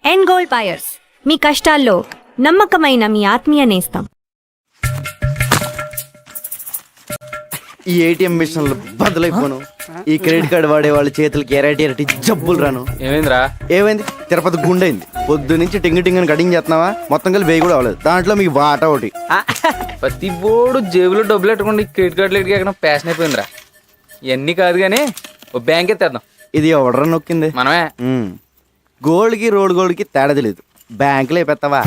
And gold buyers, మీ కష్టాల్లో నమ్మకమైన మీ ఆత్మీయ నేస్తం. ఈ ఏటీఎం మిషన్లు బదులైపోను. ఈ క్రెడిట్ కార్డు వాడే వాళ్ళ చేతులకి ఎరటి జబ్బులు రాను. ఏమైందిరా? ఏమైంది? తిరుపతి గుండైంది. పొద్దు నుంచి టింగ్ టింగ్ అని కటింగ్ చేస్తున్నావా? మొత్తం కలిసి వేయి కూడా అవ్వలేదు. దాంట్లో మీకు వాటా ఒకటి. ప్రతి బోర్డు జేబులో డబ్బులు పెట్టుకోండి. క్రెడిట్ కార్డులు ఎక్కడ ప్యాషన్ అయిపోయిందిరా. ఇవన్నీ కాదు కానీ ఓ బ్యాంక్ ఎత్తేద్దాం. ఇది ఎవడరా నొక్కింది? మనమే. గోల్డ్ కి రోడ్ గోల్డ్ కి తేడా తెలియదు. బ్యాంకులో పెడతావా?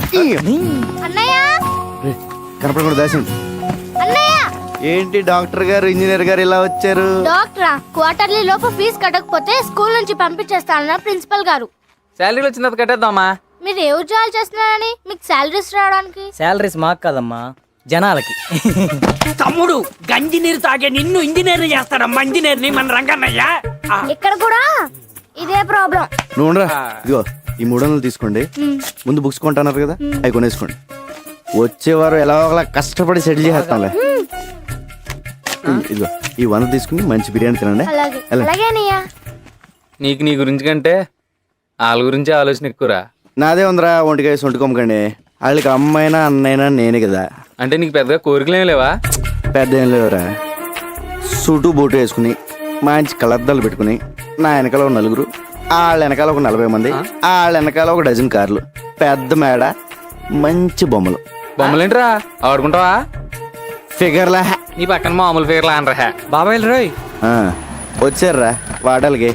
కనపడకుండా దాసింది. ఏంటి డాక్టర్ గారు ఇంజనీర్ గారు ఇలా వచ్చారు? డాక్టరా, క్వార్టర్లీ లోపు ఫీజు కట్టకపోతే స్కూల్ నుంచి పంపించేస్తానన్నారు ప్రిన్సిపల్ గారు. శాలరీలు వచ్చిన తర్వాత కట్టేద్దామా? మీరు ఏ ఉద్యోగాలు చేస్తున్నారని మీకు శాలరీస్ రావడానికి? శాలరీస్ మాకు కాదమ్మా, జనాలకి. తమ్ముడు గంజి నీరు తాగే నిన్ను ఇంజనీర్ చేస్తాడమ్మా. ఇంజనీర్ ని మన రంగన్నయ్య. ఇక్కడ కూడా ఇదే ప్రాబ్లం. నువ్వురా, ఇదిగో ఈ 300 తీసుకోండి. ముందు బుక్స్ కొంటున్నారు కదా, అవి కొనేసుకోండి. వచ్చేవారు ఎలా ఒకలా కష్టపడి సెటిల్ చేస్తానులే. ఇదిగో ఈ 100 తీసుకుని మంచి బిర్యానీ తినండి. అలాగేనయ్యా. నీకు నీ గురించి కంటే వాళ్ళ గురించి ఆలోచన ఎక్కువరా. నాదే ఉందిరా, ఒంటికాయ సొంటుకోమకండి. వాళ్ళకి అమ్మైనా అన్నైనా నేనే కదా. అంటే నీకు పెద్దగా కోరికలు ఏమి లేవా? పెద్ద ఏం లేవురా. సూటు బూటు వేసుకుని మంచి కలద్దాలు పెట్టుకుని నా వెనకాల ఒక 4, వాళ్ళ వెనకాల ఒక 40 మంది, వాళ్ళ వెనకాల ఒక డజన్ కార్లు, పెద్ద మేడ, మంచి బొమ్మలు. బొమ్మలేంట్రా ఆడుకుంటావా? ఫిగర్లా. నీ పక్కన మామూలు ఫిగర్లా అనరా? బాబాయ్ రోయ్ వచ్చారా వాడాలకి.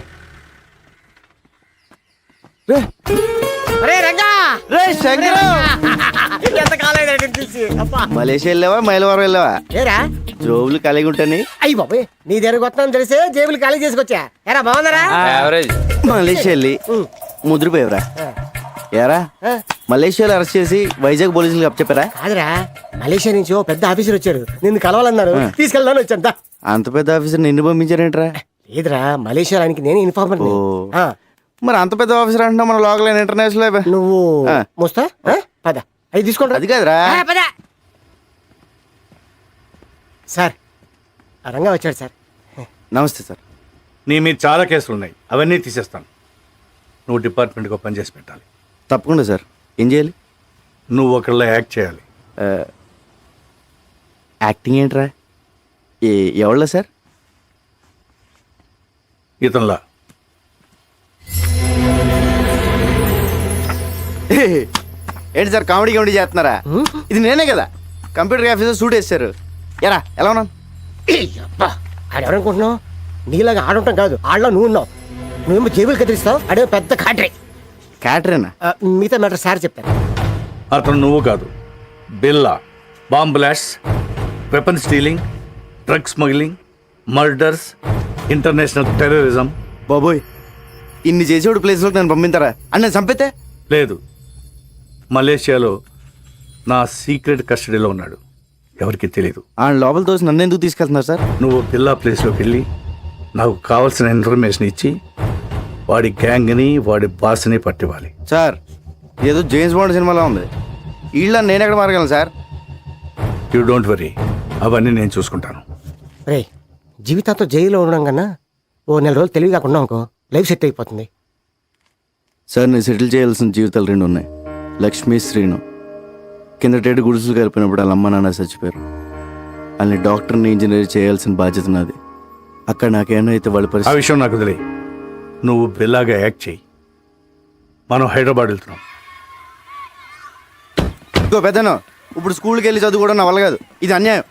మలేషియా వెళ్ళావా మైలవరం వెళ్ళావా? ఏరా జోబులు కలిగి ఉంటాని. అయ్యి బాబోయ్, నీ దగ్గరకు వస్తాను తెలిసే జేబులు ఖాళీ చేసుకొచ్చా. ఎరా బాగున్నారా? యావరేజ్. మలేషియా వెళ్ళి ముద్రపోయావురా. ఏరా మలేషియాలో అరెస్ట్ చేసి వైజాగ్ పోలీసులకు అప్పచెప్పారా? కాదురా, మలేషియా నుంచి ఓ పెద్ద ఆఫీసర్ వచ్చాడు, నిన్ను కలవాలన్నారు. తీసుకెళ్దాను వచ్చాను. అంత పెద్ద ఆఫీసర్ నిన్ను పంపించారేంట్రా? లేదురా, మలేషియా ఆయనకి నేను ఇన్ఫార్మర్. మరి అంత పెద్ద ఆఫీసర్ అంటున్నా మన లోకల్ ఇంటర్నేషనల్. నువ్వు మోస్తా పద, అవి తీసుకోండి. అది కాదురా. పద సార్, రంగా వచ్చాడు సార్. నమస్తే సార్. నీ మీద చాలా కేసులు ఉన్నాయి, అవన్నీ తీసేస్తాను. నువ్వు డిపార్ట్మెంట్కి పని చేసి పెట్టాలి. తప్పకుండా సార్. ఏం చేయాలి? నువ్వు ఒకళ్ళ యాక్ట్ చేయాలి. యాక్టింగ్ ఏంట్రా? ఎవళ్ళ సార్? ఇతనిలా. ఏంటి సార్ కామెడీ కామెడీ చేస్తున్నారా? ఇది నేనే కదా కంప్యూటర్ ఆఫీసర్ సూట్ వేస్తారు. ఎరా ఎలా ఉన్నాను? ఆడెవరనుకుంటున్నావు? నీలాగా ఆడుంటాం కాదు, ఆడలో నువ్వు ఉన్నావు. నువ్వేమో జేబులు కదిలిస్తావు, అడే పెద్ద కాటరే. క్యాటరేనా? మిగతా మ్యాటర్ సార్ చెప్పారు. అతను నువ్వు కాదు, బిల్లా. Bomb blast, weapon stealing, drug smuggling, murders, international terrorism. బాబోయ్, ఇన్ని చేసేవాడు ప్లేస్లోకి నన్ను పంపిస్తారా? అని నేను చంపితే? లేదు, మలేషియాలో నా సీక్రెట్ కస్టడీలో ఉన్నాడు, ఎవరికి తెలియదు. ఆ లోపల తోసి నన్ను ఎందుకు తీసుకెళ్తున్నారు సార్? నువ్వు బిల్లా ప్లేస్లోకి వెళ్ళి నాకు కావాల్సిన ఇన్ఫర్మేషన్ ఇచ్చి వాడి గ్యాంగ్ని వాడి బాస్ని పట్టివ్వాలి. సార్ ఏదో జేమ్స్ బాండ్ సినిమాలో ఉంది. వీళ్ళ నేను ఎక్కడ మారగలను సార్? యూ డోంట్ వరీ, అవన్నీ నేను చూసుకుంటాను. రే, జీవితాంతో జైల్లో ఉండడం కన్నా ఓ 4 రోజులు తెలివి కాకుండా అనుకో, లైఫ్ సెట్ అయిపోతుంది. సార్ నేను సెటిల్ చేయాల్సిన జీవితాలు 2 ఉన్నాయి. లక్ష్మీ, శ్రీను. కిందటేడు గుడుసులు కలిపినప్పుడు వాళ్ళ అమ్మ నాన్న చచ్చిపోయారు. వాళ్ళని డాక్టర్ని ఇంజనీర్ చేయాల్సిన బాధ్యత నాది. అక్కడ నాకేమో అయితే వాళ్ళ ఆ పరిస్థితి. విషయం నాకు తెలియ. నువ్వు బిల్లాగా యాక్ట్ చేయి. మనం హైదరాబాద్ వెళ్తున్నాం. ఇంకో పెద్దను ఇప్పుడు స్కూల్కి వెళ్ళి చదువుకోవడం నా వల్ల కాదు. ఇది అన్యాయం.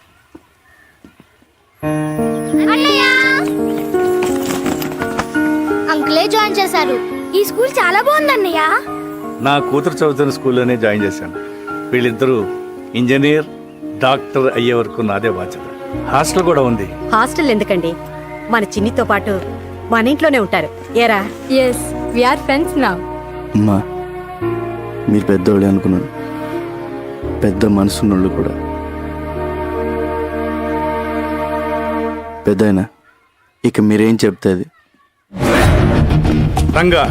అంకులే జాయిన్ చేశారు. ఈ స్కూల్ చాలా బాగుంది అన్నయ్య. నా కూతురు చదువుతున్న స్కూల్లోనే జాయిన్ చేశాను. వీళ్ళిద్దరూ ఇంజనీర్, డాక్టర్ అయ్యే వరకు నాదే బాధ్యత. హాస్టల్ కూడా ఉంది. హాస్టల్ ఎందుకండి, మన చిన్నితో పాటు మన ఇంట్లోనే ఉంటారు. ఏరా? Yes, we are friends now. అమ్మా, మీరు పెద్దోళ్ళే అనుకున్నాను. పెద్ద మనసున్నోళ్ళు కూడా. పెద్దయినా ఇక మీరేం చెప్తే అది. రంగా,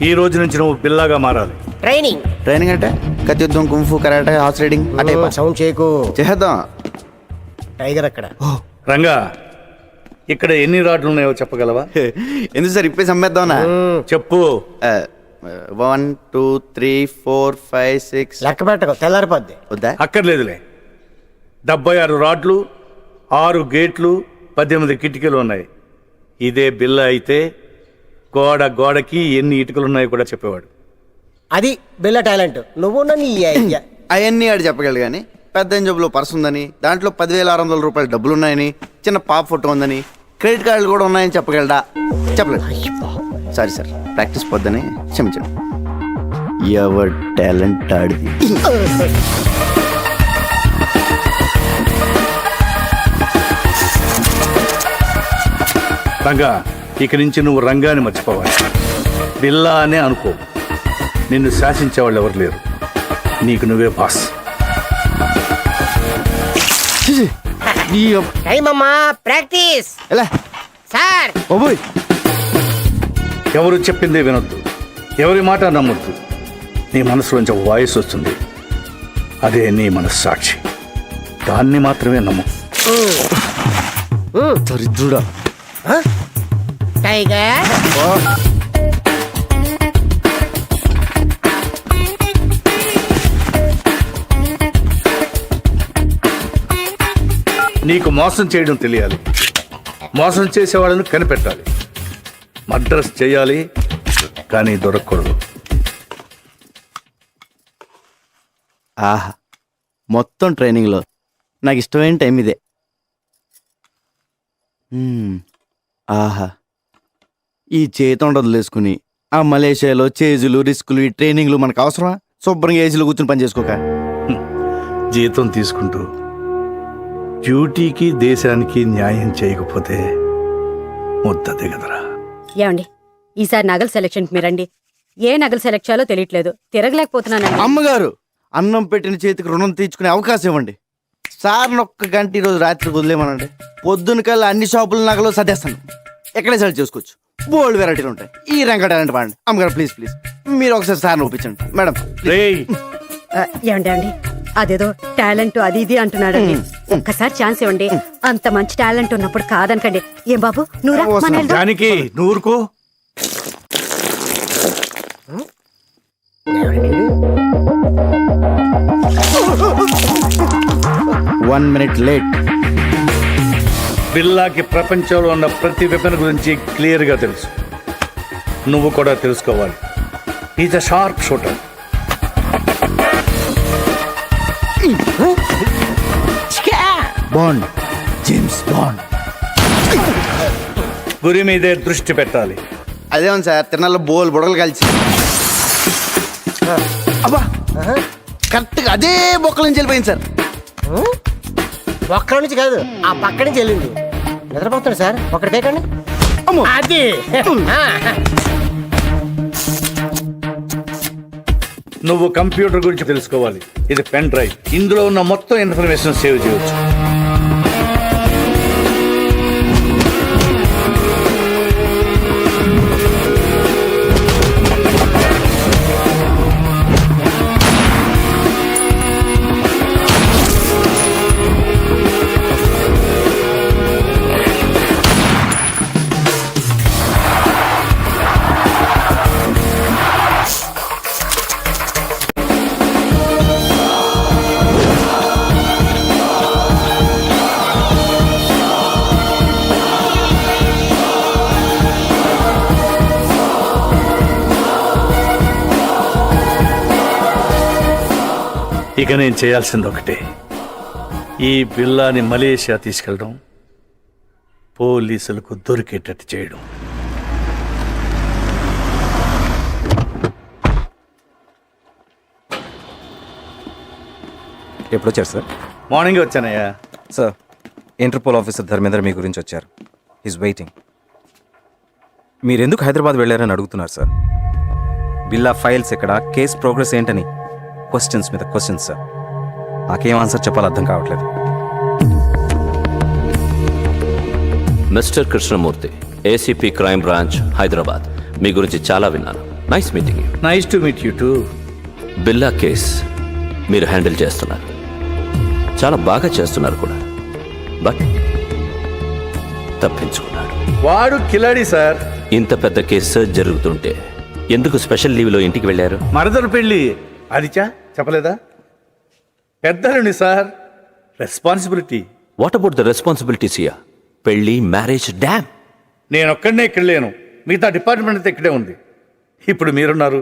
ఈ రోజు నుంచి నువ్వు బిల్లాగా మారాలి. ట్రైనింగ్ అంటే కత్తి యుద్ధం, కుంఫు, కరాటే, హార్స్ రైడింగ్ అంటే సౌండ్ చేయకు. చేద్దాం. టైగర్ అక్కడ. రంగా, ఇక్కడ ఎన్ని రాడ్లు ఉన్నాయో చెప్పగలవా? ఎందుకు సార్ ఇప్పేసి అమ్మేద్దామనా? చెప్పు. 1 2 3 4 5 6 లెక్క పెట్టకు తెల్లారిపోద్ది. వద్దా? అక్కర్లేదులే. 76 రాడ్లు, 6 గేట్లు, 18 కిటికీలు ఉన్నాయి. ఇదే బిల్ల అయితే గోడకి ఎన్ని ఇటుకలు ఉన్నాయో కూడా చెప్పేవాడు. అది బిల్ల టాలెంట్. నువ్వు నన్ను అవన్నీ ఆడు చెప్పగలడు కానీ పెద్ద జబ్బులో పర్స్ ఉందని, దాంట్లో 10,600 రూపాయల డబ్బులు ఉన్నాయని, చిన్న పాప ఫోటో ఉందని, క్రెడిట్ కార్డులు కూడా ఉన్నాయని చెప్పగలడా? చెప్పలేదు. సారీ సార్, ప్రాక్టీస్ పొద్దని క్షమించండి. ఎవర్ టాలెంట్ ఆడిది. రంగా, ఇక నుంచి నువ్వు రంగాన్ని మర్చిపోవాలి. బిల్లా అనే అనుకో. నిన్ను శాసించేవాళ్ళు ఎవరు లేరు. నీకు నువ్వే బాస్. టైం అమ్మా, ప్రాక్టీస్. ఎలా సార్ ఓబోయ్, ఎవరు చెప్పిందే వినొద్దు, ఎవరి మాట నమ్మొద్దు. నీ మనసులోంచి వాయిస్ వస్తుంది, అదే నీ మనస్సాక్షి. దాన్ని మాత్రమే నమ్ము. దరిద్రుడా. టైగర్ నీకు మోసం చేయడం తెలియాలి, మోసం చేసేవాళ్ళని కనిపెట్టాలి. మర్డర్స్ చేయాలి కానీ దొరకకూడదు. ఆహా, మొత్తం ట్రైనింగ్లో నాకు ఇష్టమైన టైం ఇదే. ఆహా, ఈ చేతి వదిలేసుకుని ఆ మలేషియాలో చేజులు, రిస్కులు, ఈ ట్రైనింగ్లు మనకు అవసరమా? శుభ్రంగా ఏజీలో కూర్చొని పని చేసుకోక. జీతం తీసుకుంటూ డ్యూటీకి దేశానికి న్యాయం చేయకపోతే ముద్ద దిగదరా. ఏమండి, ఈసారి నగల సెలక్షన్ మీరండి. ఏ నగలు సెలెక్ట్ చేయాలో తెలియట్లేదు, తిరగలేకపోతున్నానండి. అమ్మగారు, అన్నం పెట్టిన చేతికి రుణం తీర్చుకునే అవకాశం ఇవ్వండి. సార్ని ఒక్క గంట ఈరోజు రాత్రి వదిలేమనండి. పొద్దున కల్లా అన్ని షాపుల నగలు సర్దేస్తాను. ఎక్కడే సెలెక్ట్ చేసుకోవచ్చు. బోల్డ్ వెరైటీలు ఉంటాయి. ఈ రంగ టాలెంట్ వాడండి. అమ్మగారు ప్లీజ్ ప్లీజ్ మీరు ఒకసారి సార్ని ఒప్పించండి మేడం. రేయ్, ఏమండి, అదేదో టాలెంట్ అది ఇది అంటున్నాడండి. ఒక్కసారి ఛాన్స్ ఇవ్వండి. అంత మంచి టాలెంట్ ఉన్నప్పుడు కాదనకండి. ఏం బాబు, నువ్వురా, మన వెళ్దాం. దానికి నూరుకో. 1 minute లేట్. బిల్లాకి ప్రపంచంలో ఉన్న ప్రతి వెపన్ గురించి క్లియర్గా తెలుసు. నువ్వు కూడా తెలుసుకోవాలి. Is a sharp shooter. Bond, James bond. గురి మీదే దృష్టి పెట్టాలి. అదేమో సార్, తిరణాల్లో బోల్ బుడగలు కలిసి అబ్బా కరెక్ట్గా అదే బొక్కల నుంచి వెళ్ళిపోయింది సార్. ఒక్కడి నుంచి కాదు, ఆ పక్క నుంచి వెళ్ళింది. నిద్రపోతాడు సార్, ఒకటి కేకండి. అది నువ్వు కంప్యూటర్ గురించి తెలుసుకోవాలి. ఇది పెన్ డ్రైవ్. ఇందులో ఉన్న మొత్తం ఇన్ఫర్మేషన్ సేవ్ చేయవచ్చు. ఇక నేను చేయాల్సింది ఒకటే, ఈ బిల్లాని మలేషియా తీసుకెళ్ళడం, పోలీసులకు దొరికేటట్టు చేయడం. ఎప్పుడు వచ్చారు సార్? మార్నింగ్ వచ్చానయ్యా. సార్, ఇంటర్పోల్ ఆఫీసర్ ధర్మేంద్ర మీ గురించి వచ్చారు. Is waiting. మీరు ఎందుకు హైదరాబాద్ వెళ్ళారని అడుగుతున్నారు సార్. బిల్లా ఫైల్స్ ఎక్కడ, కేస్ ప్రోగ్రెస్ ఏంటని క్వశ్చన్స్ మీద క్వశ్చన్స్ సార్. నాకేం ఆన్సర్ చెప్పాలో అర్థం కావట్లేదు. Mister Krishnamurthy, ACP crime branch, Hyderabad. మీ గురించి చాలా విన్నాను. Nice meeting you. Nice to meet you too. Billa case మీరు హ్యాండిల్ చేస్తున్నారు, చాలా బాగా చేస్తున్నారు కూడా. బట్ తప్పించుకున్నాడు. వాడు కిలాడి సార్. ఇంత పెద్ద కేసు జరుగుతుంటే ఎందుకు స్పెషల్ లీవ్లో ఇంటికి వెళ్ళారు? మరదలు పెళ్ళి. ఆదిత్య చెప్పలేదా? పెద్దలండి sir, responsibility. What about the responsibilities here? పెళ్లి, మ్యారేజ్, డ్యామ్. నేను ఒక్కడనే ఇక్కడ లేను, మిగతా డిపార్ట్మెంట్ అంతా ఇక్కడే ఉంది. ఇప్పుడు మీరున్నారు.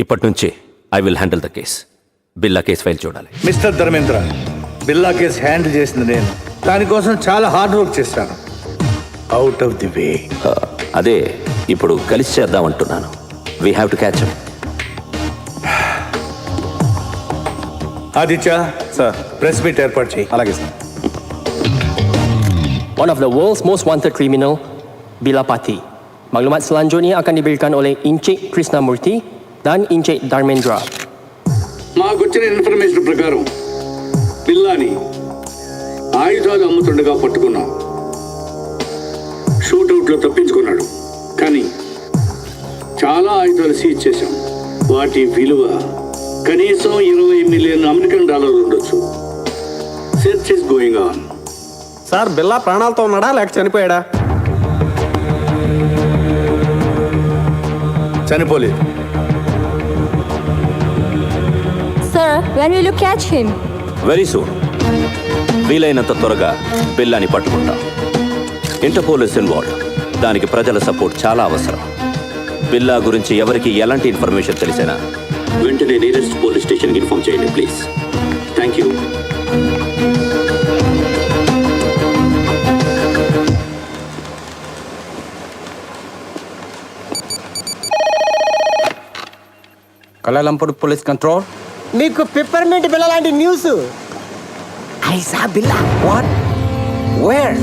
ఇప్పటి నుంచి I will handle the case. Billa case file చూడాలి. Mister Dharmendra, Billa case handle చేసింది నేను. దానికోసం చాలా హార్డ్ వర్క్ చేశాను. Out of the way. అదే ఇప్పుడు కలిసి చేద్దామంటున్నాను. We have to catch him. Aditya sir, press meet ఏర్పాటు చేయి. అలాగే sir. One of the world's most wanted criminal, Bila Pati. Maklumat selanjutnya akan diberikan oleh Encik Krishnamurti dan Encik Dharmendra. మాకు వచ్చిన information ప్రకారం పిల్లాని ఆయుధాలు అమ్ముతుండగా పట్టుకున్నాం. షూట్అవుట్లో తప్పించుకున్నాడు, కానీ చాలా ఆయుధాలు సీజ్ చేశాం. వాటి విలువ కనీసం 20 మిలియన్ అమెరికన్ డాలర్లు ఉండొచ్చు. Search is going on. Sir, బిల్లా ప్రాణాలతో ఉన్నాడా లేక చనిపోయాడా? చనిపోలేదు. Sir, when will you catch him? Very soon. వీలైనంత త్వరగా బిల్లాని పట్టుకుంటాం. Interpole is involved. దానికి ప్రజల సపోర్ట్ చాలా అవసరం. బిల్లా గురించి ఎవరికి ఎలాంటి ఇన్ఫర్మేషన్ తెలిసినా వెంటనే నియరెస్ట్ పోలీస్ స్టేషన్కి ఇన్ఫార్మ్ చేయండి please. Thank you. Kuala Police Control. నీకు పిప్పర్మెంట్ బిల్ల లాంటి న్యూస్. ఐసా బిల్లా. What? Where?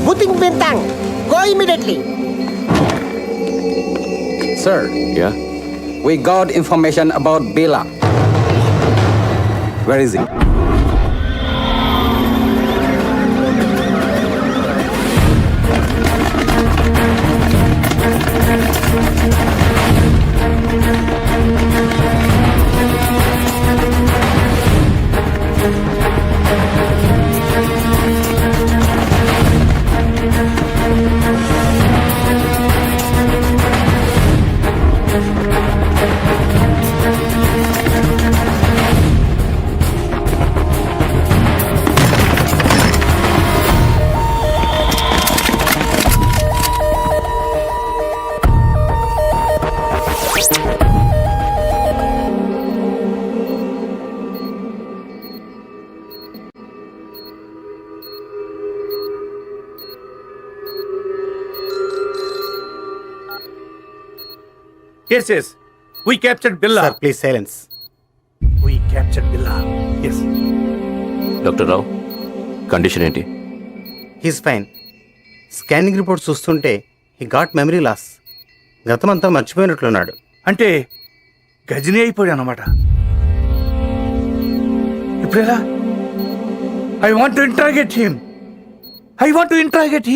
బుతింగ్ Bintang. Go immediately. Sir, yeah, we got information about Bila. Where is he? Yes, yes. We captured Billa. Sir please silence. We captured Billa. Yes. Doctor Rao, condition ఏంటి? He's fine. Scanning report చూస్తుంటే he got memory loss. గతమంతా మర్చిపోయినట్లున్నాడు. అంటే గజనీ అయిపోయాడు అన్నమాట. ఇప్పుడెలా? I want to interrogate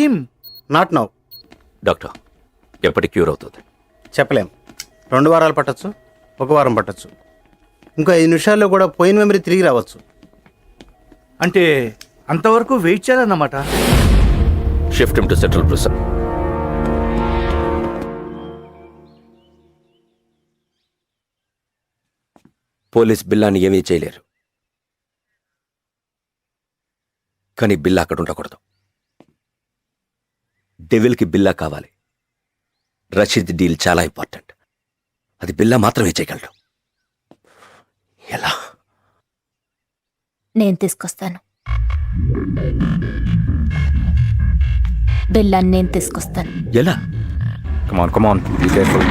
him. Not now. Doctor, ఎప్పటికి cure అవుతుంది? చెప్పలేం. 2 వారాలు పట్టచ్చు, 1 వారం పట్టచ్చు, ఇంకో 5 నిమిషాల్లో కూడా పోయిన మెమరీ తిరిగి రావచ్చు. అంటే అంతవరకు వెయిట్ చేయాలన్నమాట. Shift him to central prison. Police బిల్లాని ఏమీ చేయలేరు, కానీ బిల్లా అక్కడ ఉండకూడదు. డెవిల్కి బిల్లా కావాలి. రషీద్ డీల్ చాలా ఇంపార్టెంట్. అది బిల్లా మాత్రమే చేయగలడు. ఎలా? నేను తీసుకొస్తాను. బిల్లాన్ని నేను తీసుకొస్తాను. ఎలా? Come on, be careful.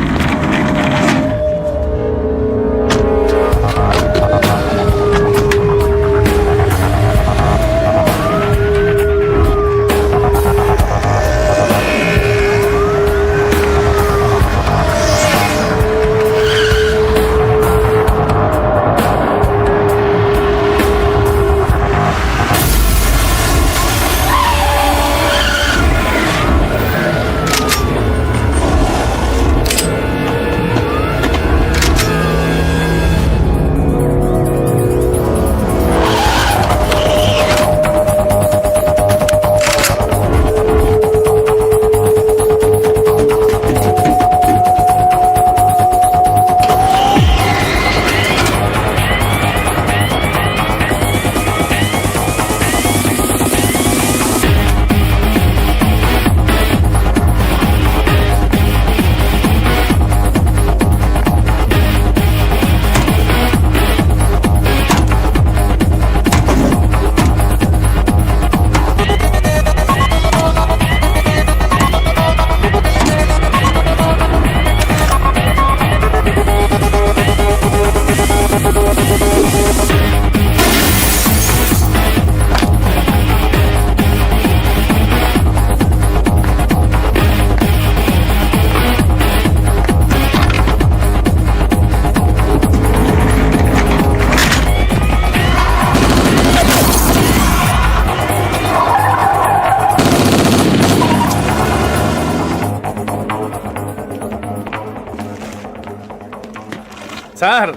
Sir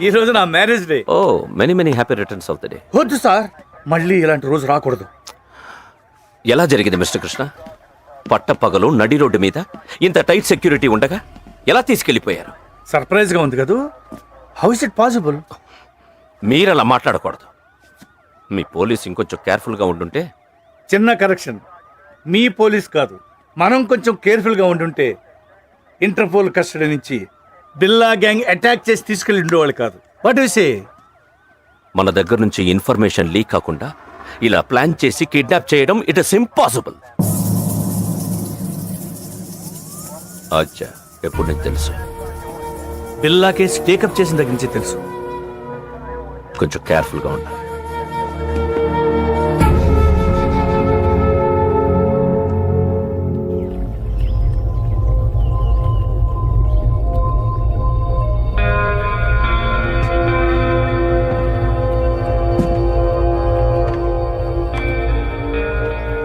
ఈ రోజు నా marriage day. Oh many many happy returns of the day. వద్దు సార్, మళ్ళీ ఇలాంటి రోజు రాకూడదు. ఎలా జరిగింది మిస్టర్ కృష్ణ? పట్టపగలు నడి రోడ్డు మీద ఇంత టైట్ సెక్యూరిటీ ఉండగా ఎలా తీసుకెళ్లిపోయారు? సర్ప్రైజ్ గా ఉంది కదూ. How is it possible? మీరలా మాట్లాడకూడదు. మీ పోలీస్ ఇంకొంచెం కేర్ఫుల్గా ఉండుంటే. చిన్న కరెక్షన్, మీ పోలీస్ కాదు, మనం కొంచెం కేర్ఫుల్గా ఉండుంటే ఇంటర్పోల్ కస్టడీ నుంచి బిల్లా గ్యాంగ్ అటాక్ చేసి తీసుకెళ్ళి ఉండేవాళ్ళు కాదు. What you say? మన దగ్గర నుంచి ఇన్ఫర్మేషన్ లీక్ కాకుండా ఇలా ప్లాన్ చేసి కిడ్నాప్ చేయడం ఇట్ ఇస్ ఇంపాసిబుల్. అచ్చా, ఎప్పుడు నీకు తెలుసు? బిల్లా కేసు టేకప్ చేసిన దగ్గర నుంచి తెలుసు. కొంచెం కేర్ఫుల్గా ఉండాలి.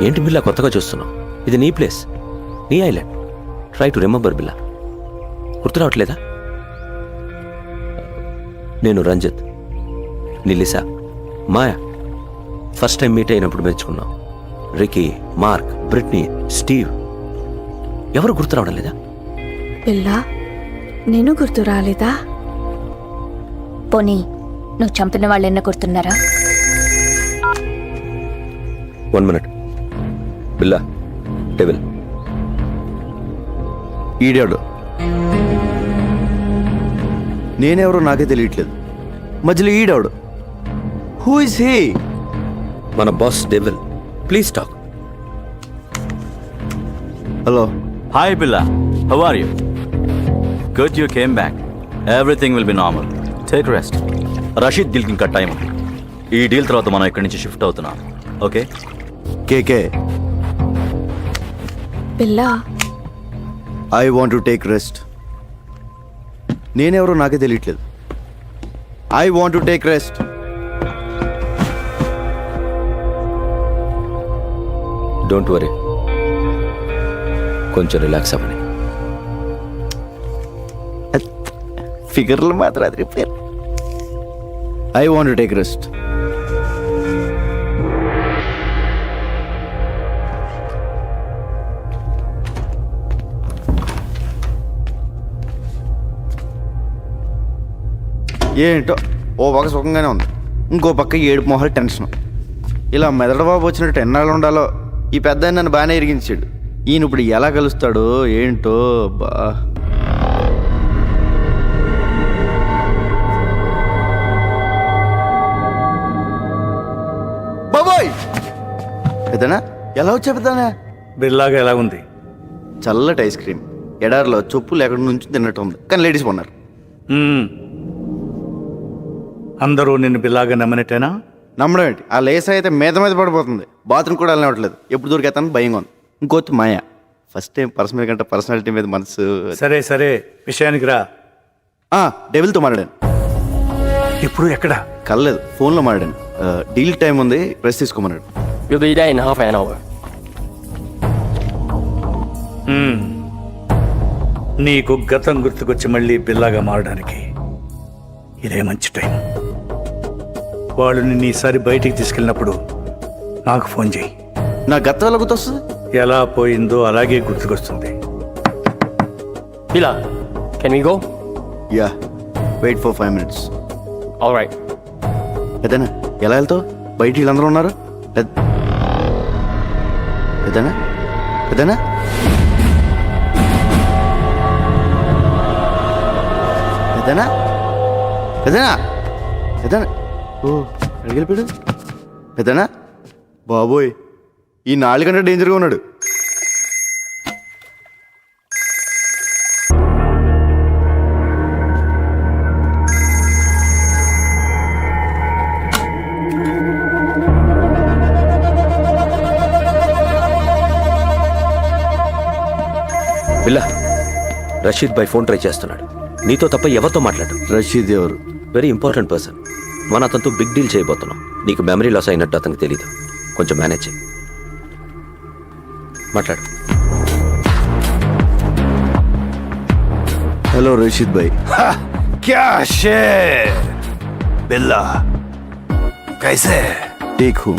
ఏంటి బిల్లా కొత్తగా చూస్తున్నావు? ఇది నీ ప్లేస్, నీ ఐలాండ్. ట్రై టు రిమెంబర్ బిల్లా. గుర్తు రావట్లేదా? నేను రంజిత్, నిలిసా, మాయా ఫస్ట్ టైం మీట్ అయినప్పుడు మెచ్చుకున్నాం. రికీ, మార్క్, బ్రిట్నీ, స్టీవ్, ఎవరు గుర్తు రావడం లేదా? పిల్లా, నేను గుర్తు రాలేదా? పోనీ నువ్వు చంపిన వాళ్ళు ఎన్న గుర్తున్నారా? 1 minute. బిల్లా, డెవిల్. ఈడాడు. నేనెవరో నాకే తెలియట్లేదు. మధ్యలో ఈడాడు. Who is he? మన boss devil. Please talk. Hello. Hi Billa, how are you? Good you came back. Everything will be normal. Take rest. Rasheed డీల్కి ఇంకా టైం ఉంది. ఈ డీల్ తర్వాత మనం ఇక్కడి నుంచి షిఫ్ట్ అవుతున్నాం. ఓకే? కేకే, పిల్లా, I want to take rest. నేనెవరో నాకే తెలియట్లేదు. I want to take rest. Don't worry, కొంచెం రిలాక్స్ అవ్వండి. ఫిగర్లు మాత్రం అది repair. I want to take rest. ఏంటో ఓ పక్క సుఖంగానే ఉంది, ఇంకో పక్క ఏడుపు మొహాలు టెన్షన్. ఇలా మెదడు బాబు వచ్చినట్టు ఎన్నాళ్ళు ఉండాలో. ఈ పెద్ద నన్ను బాగానే ఇరిగించాడు. ఈయన ఇప్పుడు ఎలా కలుస్తాడో ఏంటో. బా బాబోయ్, పెద్దనా ఎలా వచ్చా పెద్దనా? బిల్లాగా ఎలా ఉంది? చల్లటి ఐస్ క్రీమ్ ఎడారిలో చొప్పులు ఎక్కడి నుంచి తిన్నట్టు ఉంది, కానీ లేడీస్ కొన్నారు. అందరూ నిన్ను బిల్లాగా నమ్మనట్టేనా? నమ్మడం ఏంటి? ఆ లేస్ అయితే మీద మీద పడిపోతుంది. బాత్రూమ్ కూడా వెళ్ళనివ్వట్లేదు. ఎప్పుడు దొరికేతాను భయంగా ఉంది. ఇంకోటి మాయా. ఫస్ట్ టైం పర్సనల్ కంటే పర్సనాలిటీ మీద మనసు. సరే సరే, విషయానికి రా. డెవిల్తో మాట్లాడాను. ఇప్పుడు ఎక్కడ? కలలేదు, ఫోన్లో మాట్లాడాను. డీల్ టైం ఉంది, press తీసుకోమన్నాడు. We'll be there in half an hour. నీకు గతం గుర్తుకొచ్చి మళ్ళీ బిల్లాగా మారడానికి ఇదే మంచి టైం. వాళ్ళు నిన్ను ఈసారి బయటికి తీసుకెళ్ళినప్పుడు నాకు ఫోన్ చేయి. నా గతం ఎలా గుర్తొస్తుంది? ఎలా పోయిందో అలాగే గుర్తుకొస్తుంది. Billa, can we go? Yeah, wait for 5 minutes. All right. పెద్దనా ఎలా వెళ్తావు? బయట వీళ్ళందరూ ఉన్నారు. పెద్దనా పెద్దనా పెద్దనా పెద్దనా పెద్దనా ఓ అడిగిపోయాడు. పెద్దనా బాబోయ్, ఈ 4 గంటల డేంజర్గా ఉన్నాడు. బిల్లా, రషీద్ బై ఫోన్ ట్రై చేస్తున్నాడు. నీతో తప్ప ఎవరితో మాట్లాడు? రషీద్ ఎవరు? Very important person. మన అతనితో బిగ్ డీల్ చేయబోతున్నాం. నీకు మెమరీ లాస్ అయినట్టు అతనికి తెలీదు. కొంచెం మేనేజ్ చేయి. మాట్లాడు. హలో రషీద్ భాయ్. क्या शेर బిల్లా కైసే ఠీక్ హూ.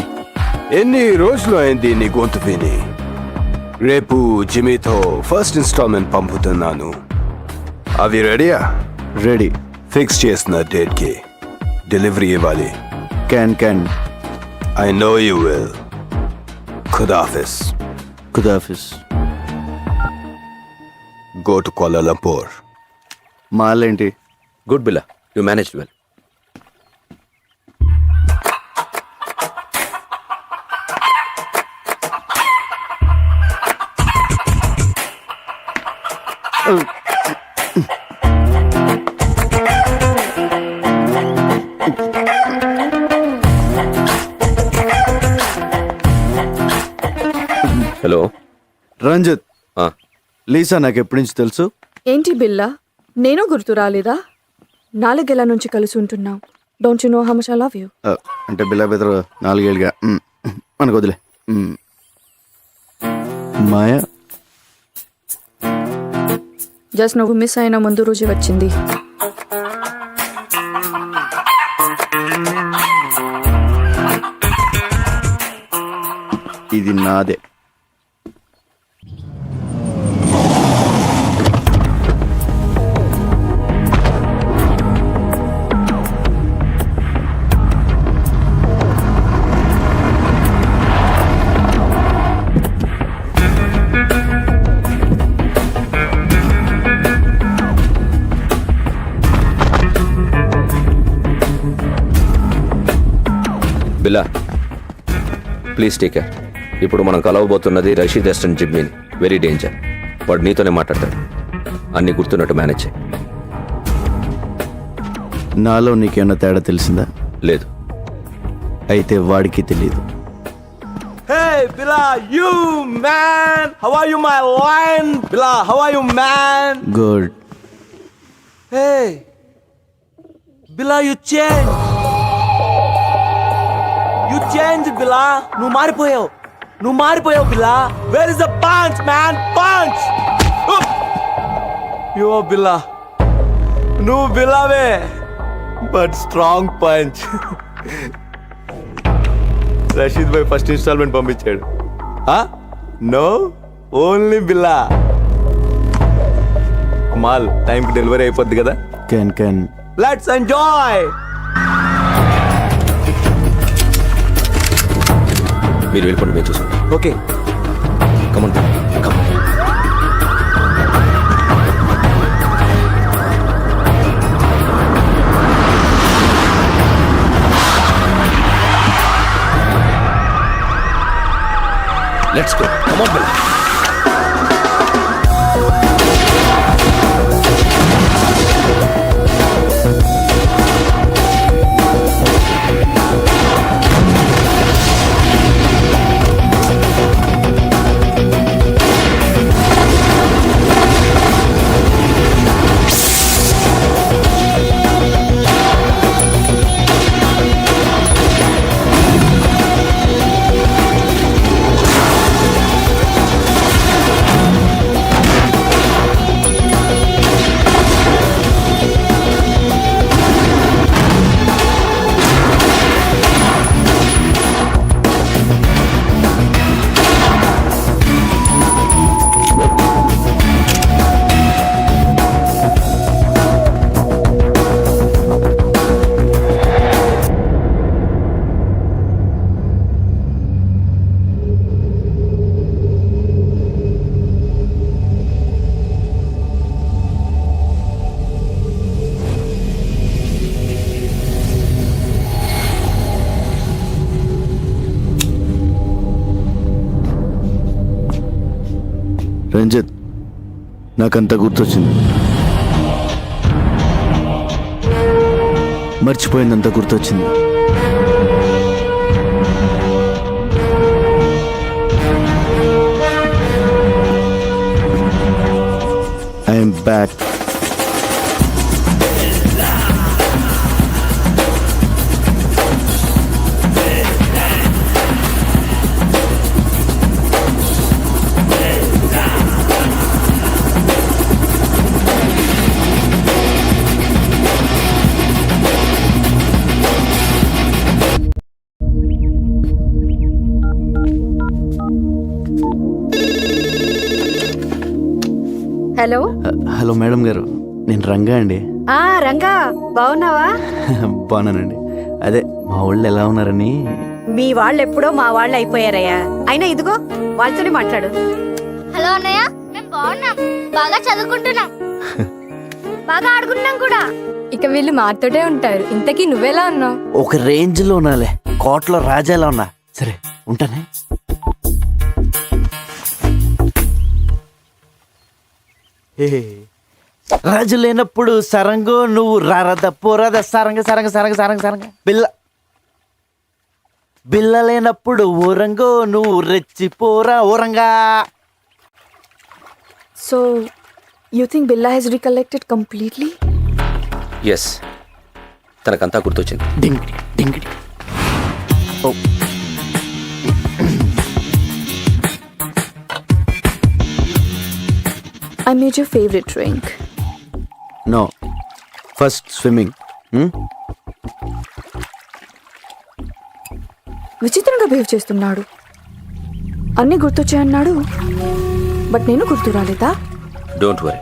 ఎన్ని రోజులు అయింది నీ గొంతు విని? రేపు జిమీతో ఫస్ట్ ఇన్స్టాల్మెంట్ పంపుతున్నాను. అవి రెడీయా? రెడీ. ఫిక్స్ చేసిన డేట్కి డెలివరీ ఇవ్వాలి. Can I know you will. ఖుదాఫిస్. ఖుదాఫిస్. Go to Kuala Lumpur. మాలేంటి? Good Billa, you manage well. Hello Ranjith, Lisa నాకు ఎప్పటి నుంచి తెలుసు? ఏంటి బిల్లా, నేను గుర్తు రాలేదా? 4 ఏళ్ల నుంచి కలిసి ఉంటున్నాం. Don't you know how much I love you? అంటే బిల్లా బెదరు 4 ఏళ్ళుగా మనకు వదిలే. మాయా జస్ట్ నువ్వు మిస్ అయిన ముందు రోజు వచ్చింది. ఇది నాదే. బిల్లా ప్లీజ్ టేక్ కేర్. ఇప్పుడు మనం కలవబోతున్నది రషీద్ ఎస్టన్ జిమ్మిన్. Very danger. వాడు నీతోనే మాట్లాడతాడు. అన్ని గుర్తున్నట్టు మేనేజ్ చేయి. నాలో నీకేమన్నా తేడా తెలిసిందా? లేదు. అయితే వాడికి తెలీదు. Hey, Bila, you man! How are you, my lion? Bila, how are you, man? Good. Hey, Bila, you changed. You changed, Bila. నువ్వు మారిపోయావు, Bila. Where is the punch, man? Punch! You are Bila. నువ్వు Bilaవే, but strong punch. Rashid bhai first instalment పంపించాడు. No, only Billa. మాల్ టైంకి delivery అయిపోద్ది కదా. Can let's enjoy. మీరు వెళ్ళిపోండి, మేము చూసుకోండి. Okay, come on come on. Let's go. Come on, Bella. Ranjith, నాకంతా గుర్తొచ్చింది. మర్చిపోయిందంతా గుర్తొచ్చింది. I'm back. Hello hello madam గారు, నేను రంగా అండి. రంగా బాగున్నావా? బాగున్నానండి. అదే మా వాళ్ళు ఎలా ఉన్నారని. మీ వాళ్ళు ఎప్పుడో మా వాళ్ళు అయిపోయారయ్యా. అయినా ఇదిగో వాళ్ళతోనే మాట్లాడు. హలో అన్నయ్య, మేము బాగున్నాం, బాగా చదువుకుంటున్నాం, బాగా ఆడుకుంటున్నాం కూడా. ఇక వీళ్ళు మాతోటే ఉంటారు. ఇంతకీ నువ్వెలా ఉన్నావు? ఒక రేంజ్ లో ఉన్నాలే, కోట్లో రాజాలా ఉన్నా. సరే ఉంటానే. రాజు లేనప్పుడు సరంగు నువ్వు రారద పోరాద సరంగ సరంగ సరంగ సరంగ సరంగ బిల్ల బిల్ల లేనప్పుడు ఓరంగో నువ్వు రెచ్చిపోరా ఓరంగా. So you think Billa he's recollected completely? Yes, తనకంతా గుర్తొచ్చింది. డింగిడి డింగిడి. ఓ I made your favorite drink. No, first swimming. విచిత్రంగా బిహేవ్ చేస్తున్నాడు. అన్నీ గుర్తొచ్చాయన్నాడు, బట్ నేను గుర్తు రాలేదా? Don't worry,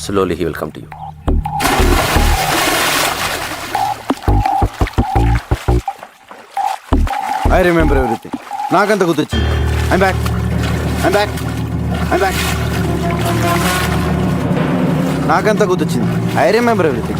slowly he will come to you. I remember everything. నాకంత గుర్తొచ్చింది. I'm back, I'm back, I'm back. నాకంతా గుర్తొచ్చింది. I remember everything.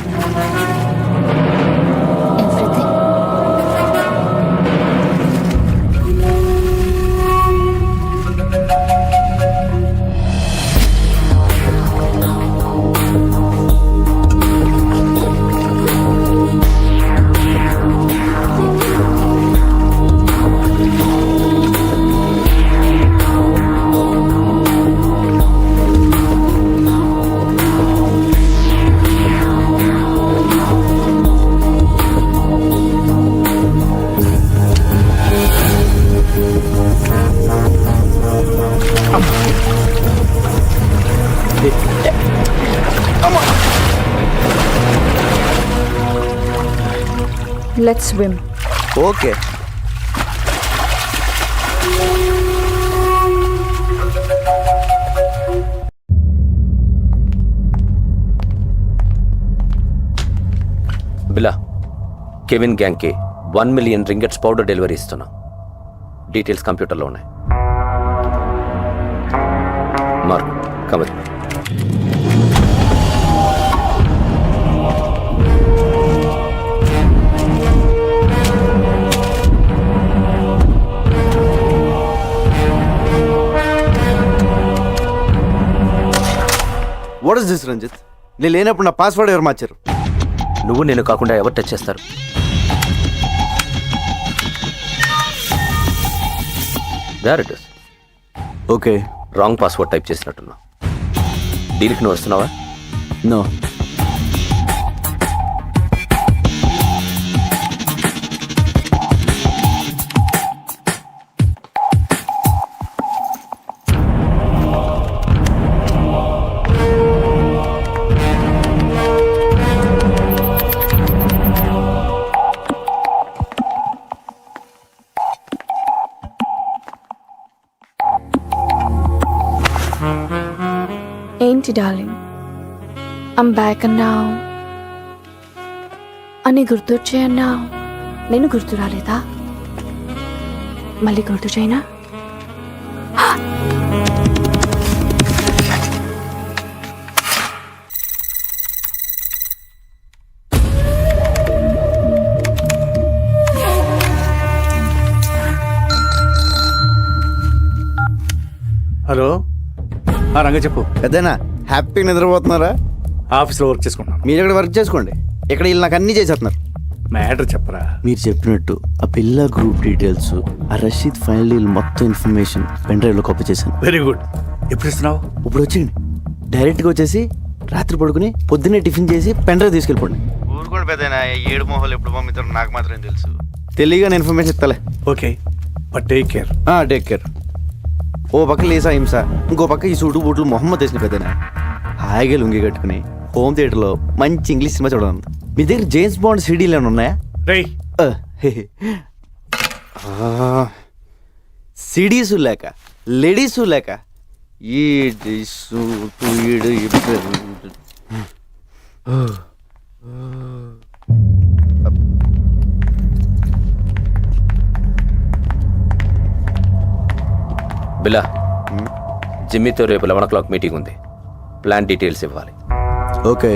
Let's swim. Okay. Billa, Kevin గ్యాంగ్కి 1 మిలియన్ రింగెట్స్ పౌడర్ డెలివరీ ఇస్తున్నా. డీటెయిల్స్ కంప్యూటర్లో ఉన్నాయి. మార్క్ కమర్. What is this Ranjith? నేను లేనప్పుడు నా పాస్వర్డ్ ఎవరు మార్చారు? నువ్వు నేను కాకుండా ఎవరు టచ్ చేస్తారు? There it is. Okay, wrong password type చేసినట్టున్నా. డీల్కి నువ్వు వస్తున్నావా? నో. ఏంటి డార్లింగ్, ఐమ్ బ్యాక్ అన్నావు, అని గుర్తొచ్చాయన్నావు. నేను గుర్తు రాలేదా? మళ్ళీ గుర్తు చేయనా? హలో, రంగ చెప్పు. పెద్దనా హ్యాపీగా నిద్రపోతున్నారా? ఆఫీస్లో వర్క్ చేసుకుంటున్నాను. మీరు ఇక్కడ వర్క్ చేసుకోండి, ఇక్కడ వీళ్ళు నాకు అన్నీ చేసేస్తున్నారు. మ్యాటర్ చెప్పరా. మీరు చెప్పినట్టు ఆ పిల్ల గ్రూప్ డీటెయిల్స్, ఆ రషీద్ ఫైనల్ డీల్ మొత్తం ఇన్ఫర్మేషన్ పెన్ డ్రైవ్లో కాపీ చేశాను. Very good. ఎప్పుడు ఇస్తున్నావు? ఇప్పుడు వచ్చింది. డైరెక్ట్గా వచ్చేసి రాత్రి పడుకుని పొద్దున్నే టిఫిన్ చేసి పెన్ డ్రైవ్ తీసుకెళ్ళిపోండి. ఊరుకోండి పెద్దనా, 7 మొహాలు ఎప్పుడు పంపిస్తారో నాకు మాత్రం తెలుసు. తెలియగానే ఇన్ఫర్మేషన్ ఇస్తలే. Okay, but take care. Take care. ఓ పక్క లేసా హింస, ఇంకో పక్క ఈ సూటు బూట్లు మొహమ్మద్ వేసిన పెద్దనా హాయిగా లుంగి కట్టుకుని హోమ్ థియేటర్లో మంచి ఇంగ్లీష్ సినిమా చూడాలి. మీ దగ్గర జేమ్స్ బాండ్ సీడీలు ఏమైనా ఉన్నాయా? సిడీసు లేక లేడీసు లేక ఈడు సూటు ఈడు ఇబ్బరు. బిల్లా, జిమ్మీతో రేపు 11 మీటింగ్ ఉంది. ప్లాన్ డీటెయిల్స్ ఇవ్వాలి. ఓకే,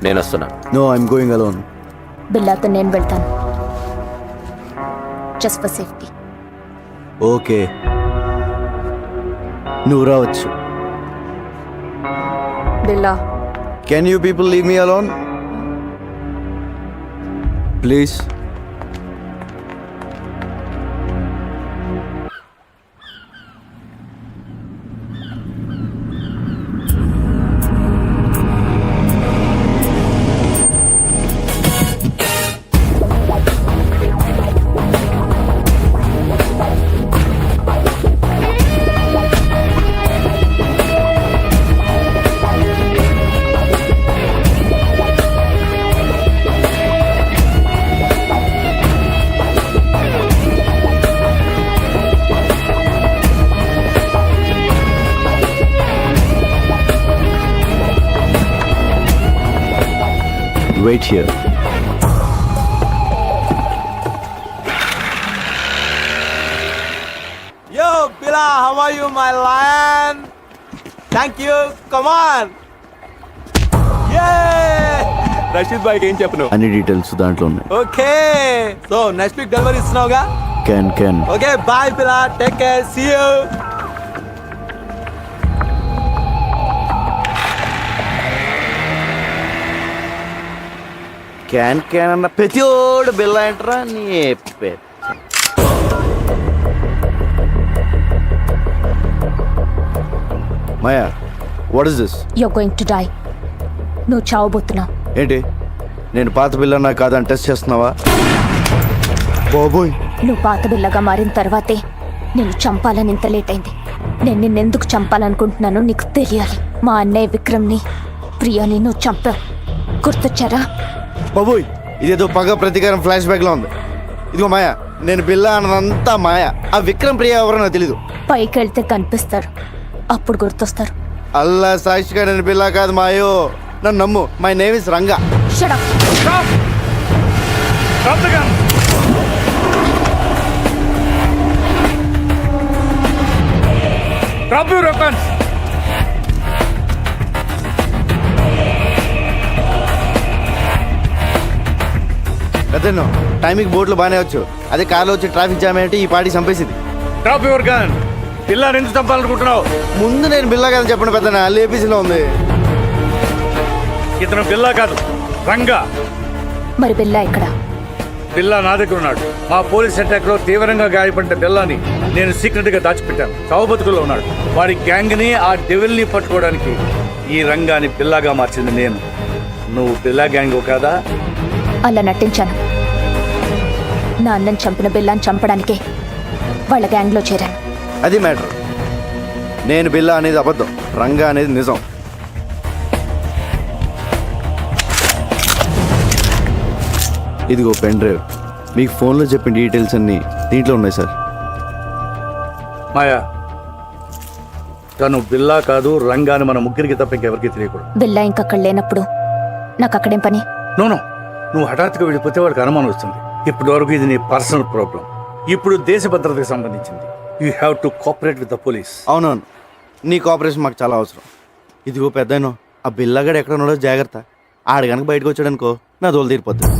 నేను వస్తున్నాను. No I'm going alone. బిల్లాతో నేను వెళ్తాను, జస్ట్ ఫర్ సేఫ్టీ. ఓకే, నువ్వు రావచ్చు. Billa, can you people leave me alone please? Wait here. Yo, Bila, how are you, my lion? Thank you. Come on. Yay! Rasheed భాయ్కి ఏం చెప్పను? అన్ని డీటెయిల్స్ దాంట్లో ఉన్నాయి. Okay, so next week delivery ఇస్తున్నావుగా? Can. Okay, bye Billa, take care, see you. క్యాన్ అన్న ప్రతిోడు బిల్ల ఏంట్రా నీ పేరు. Maya, what is this? You are going to die. నువ్వు చావబోతున్నావు. ఏంటి, నేను పాత బిల్లన్నా కాదని టెస్ట్ చేస్తున్నావా? బాబోయ్, నువ్వు పాత బిల్లగా మారిన తర్వాతే నేను చంపాలని ఇంత లేట్ అయింది. నేను నిన్నెందుకు చంపాలనుకుంటున్నానో నీకు తెలియాలి. మా అన్నయ్య విక్రమ్ని, ప్రియాని నువ్వు చంపావు. గుర్తొచ్చారా? బాబోయ్, ఇదేదో పగ ప్రతీకారం ఫ్లాష్ బ్యాక్ లో ఉంది. ఇదిగో మాయా, నేను బిల్లా అన్నదంతా మాయా. ఆ విక్రమ్ ప్రియ ఎవరో నాకు తెలీదు. పైకి వెళ్తే కనిపిస్తారు, అప్పుడు గుర్తొస్తారు. అల్లా సాక్షిగా నేను బిల్లా కాదు మాయో, నన్ను నమ్ము. My name is Ranga. Shut up. Drop the gun. Drop your weapons. అదేనో టైంకి బోట్లో బాగానే వచ్చు, అదే కార్లో వచ్చి ట్రాఫిక్ జామ్ ఏంటి ఈ పార్టీ చంపేసింది. Drop your gun. పిల్లా ఎందుకు చంపాలనుకుంటున్నావు? ముందు నేను బిల్లా కాదని చెప్పండి పెద్దనా, లేపీసీలో ఉంది. ఇతను బిల్లా కాదు, రంగా. మరి బిల్లా ఇక్కడ? బిల్లా నా దగ్గర ఉన్నాడు. మా పోలీస్ అటాక్ లో తీవ్రంగా గాయపడిన బిల్లాని నేను సీక్రెట్ గా దాచిపెట్టాను. చావుబతుకుల్లో ఉన్నాడు. వాడి గ్యాంగ్ ని, ఆ డెవిల్ ని పట్టుకోవడానికి ఈ రంగాని బిల్లాగా మార్చింది నేను. నువ్వు బిల్లా గ్యాంగ్ కాదా? అలా నటించాను. నా అన్నని చంపిన బిల్లాని చంపడానికే వాళ్ళ గ్యాంగ్లో చేరాను. అది మ్యాటర్. నేను బిల్లా అనేది అబద్ధం, రంగా అనేది నిజం. ఇదిగో పెన్ డ్రైవ్, మీకు ఫోన్లో చెప్పిన డీటెయిల్స్ అన్నీ దీంట్లో ఉన్నాయి సార్. మాయా, తను బిల్లా కాదు, రంగాని మన ముగ్గురికి తప్ప ఇంకెవరికి తెలియకూడదు. బిల్లా ఇంకక్కడ లేనప్పుడు నాకు అక్కడేం పని? నోనో, నువ్వు హఠాత్తుగా వెళ్ళిపోతే వాడికి అనుమానం వస్తుంది. ఇప్పటి వరకు ఇది నీ పర్సనల్ ప్రాబ్లం. ఇప్పుడు దేశ భద్రతకు సంబంధించింది. You have to cooperate with the police. అవునవును, నీ కోఆపరేషన్ మాకు చాలా అవసరం. ఇదిగో పెద్దనో, ఆ బిల్లాగాడు ఎక్కడ ఉన్నాడో జాగ్రత్త. ఆడ కనుక బయటకు వచ్చాడనుకో నా దోలు తీరిపోతుంది.